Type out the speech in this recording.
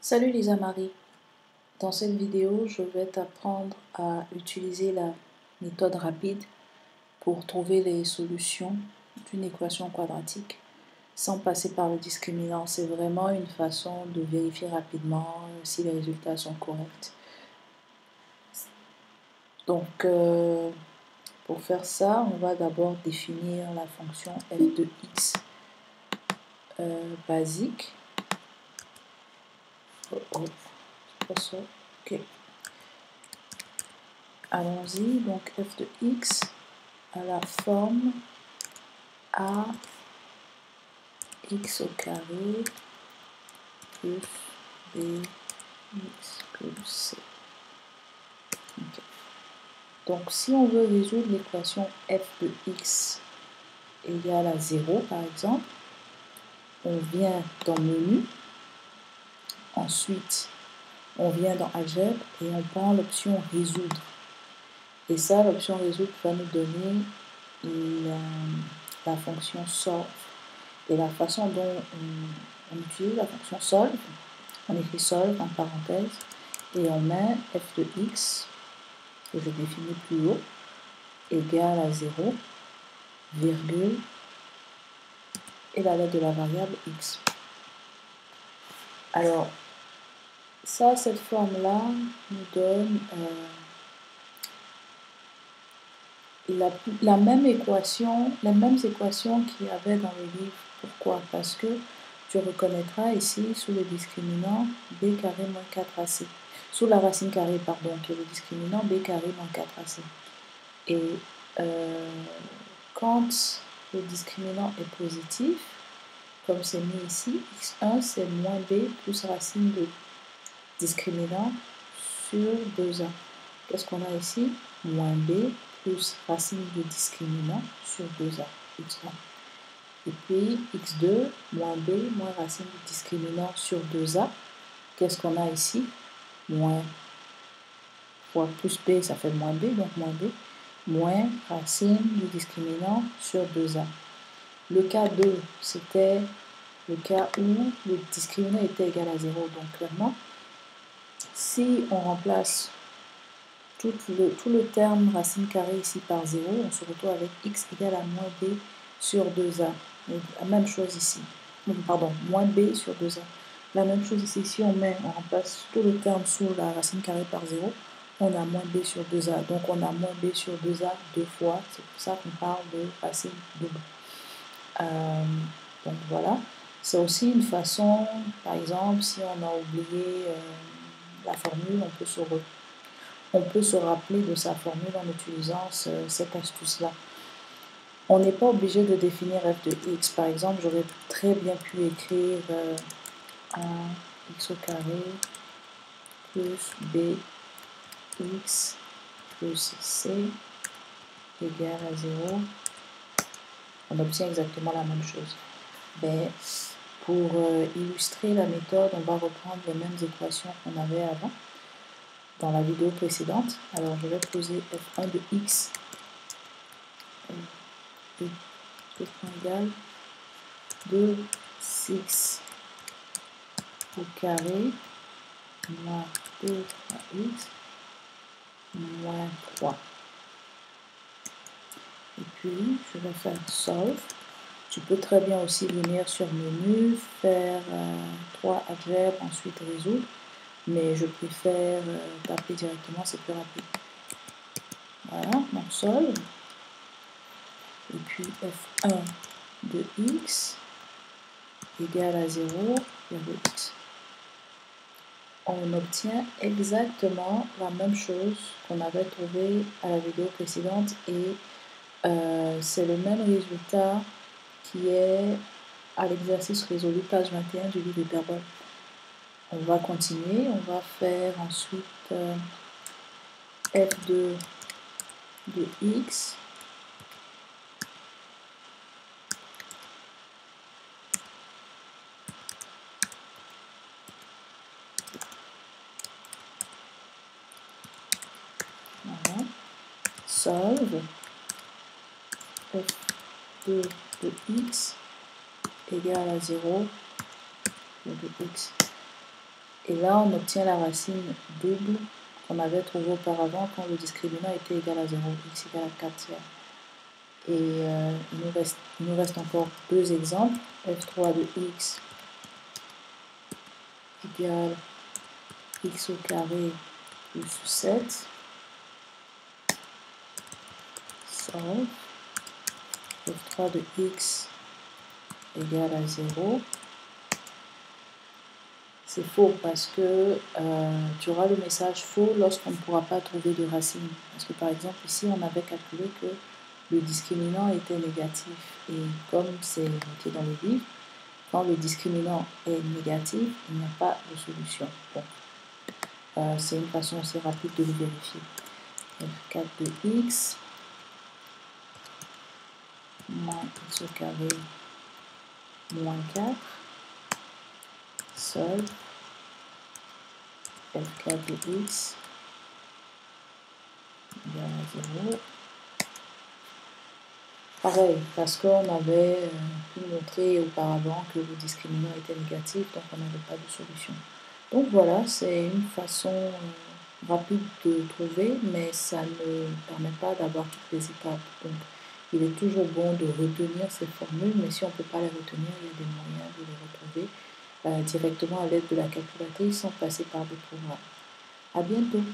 Salut Lisa Marie, dans cette vidéo je vais t'apprendre à utiliser la méthode rapide pour trouver les solutions d'une équation quadratique sans passer par le discriminant. C'est vraiment une façon de vérifier rapidement si les résultats sont corrects. Donc pour faire ça, on va d'abord définir la fonction f de x basique. Ok. Allons-y, donc f de x à la forme a x au carré plus bx plus c. Okay. Donc si on veut résoudre l'équation f de x égale à 0 par exemple, on vient dans menu, ensuite on vient dans algèbre et on prend l'option résoudre. Et ça, l'option résoudre va nous donner la fonction solve. Et la façon dont on utilise la fonction solve, on écrit solve en parenthèse et on met f de x, que je définis plus haut, égale à 0, virgule, et la lettre de la variable x. Alors, ça, cette forme-là nous donne la même équation, les mêmes équations qu'il y avait dans le livre. Pourquoi? Parce que tu reconnaîtras ici, sous le discriminant, b carré moins 4ac. Sous la racine carrée, pardon, qui est le discriminant, b carré moins 4ac. Et quand le discriminant est positif, comme c'est mis ici, x1 c'est moins b plus racine de discriminant sur 2a. Qu'est-ce qu'on a ici? Moins b plus racine de discriminant sur 2a, x1. Et puis x2, moins b moins racine de discriminant sur 2a. Qu'est-ce qu'on a ici? Moins fois plus b, ça fait moins b, donc moins b, moins racine du discriminant sur 2a. Le cas 2, c'était le cas où le discriminant était égal à 0. Donc clairement, si on remplace tout le terme racine carrée ici par 0, on se retrouve avec x égale à moins b sur 2a. La même chose ici. Pardon, moins b sur 2a. La même chose ici, si on remplace tout le terme sous la racine carrée par 0, on a moins b sur 2a. Donc on a moins b sur 2a deux fois. C'est pour ça qu'on parle de racine double. Donc voilà. C'est aussi une façon, par exemple, si on a oublié la formule, on peut se rappeler de sa formule en utilisant cette astuce-là. On n'est pas obligé de définir f de x. Par exemple, j'aurais très bien pu écrire x au carré plus bx plus c égale à 0. On obtient exactement la même chose. Mais pour illustrer la méthode, on va reprendre les mêmes équations qu'on avait avant dans la vidéo précédente. Alors je vais poser f1 de x égale 2,6 au carré moins 2 fois x moins 3. Et puis je vais faire solve. Tu peux très bien aussi venir sur menu, faire 3 algèbres, ensuite résoudre. Mais je préfère taper directement, c'est plus rapide. Voilà, donc solve. Et puis f1 de x égale à 0, x. On obtient exactement la même chose qu'on avait trouvé à la vidéo précédente et c'est le même résultat qui est à l'exercice résolu page 21 du livre d'hyperbole. On va continuer, on va faire ensuite f2 de x voilà. Solve f2 de x égale à 0 de x. Et là, on obtient la racine double qu'on avait trouvée auparavant quand le discriminant était égal à 0, x égale à 4 tiers. Et il nous reste encore deux exemples. f3 de x égale x au carré plus 7. Solve. f3 de x égale à 0. C'est faux parce que tu auras le message faux lorsqu'on ne pourra pas trouver de racine. Parce que par exemple ici on avait calculé que le discriminant était négatif. Et comme c'est noté dans le livre, quand le discriminant est négatif, il n'y a pas de solution. Bon. C'est une façon assez rapide de le vérifier. f4 de x moins x au carré moins 4. Solve. f4 de x égale à 0. Pareil, parce qu'on avait pu montrer auparavant que le discriminant était négatif, donc on n'avait pas de solution. Donc voilà, c'est une façon rapide de trouver, mais ça ne permet pas d'avoir toutes les étapes. Donc il est toujours bon de retenir ces formules, mais si on ne peut pas les retenir, il y a des moyens de les retrouver directement à l'aide de la calculatrice sans passer par des programmes. À bientôt!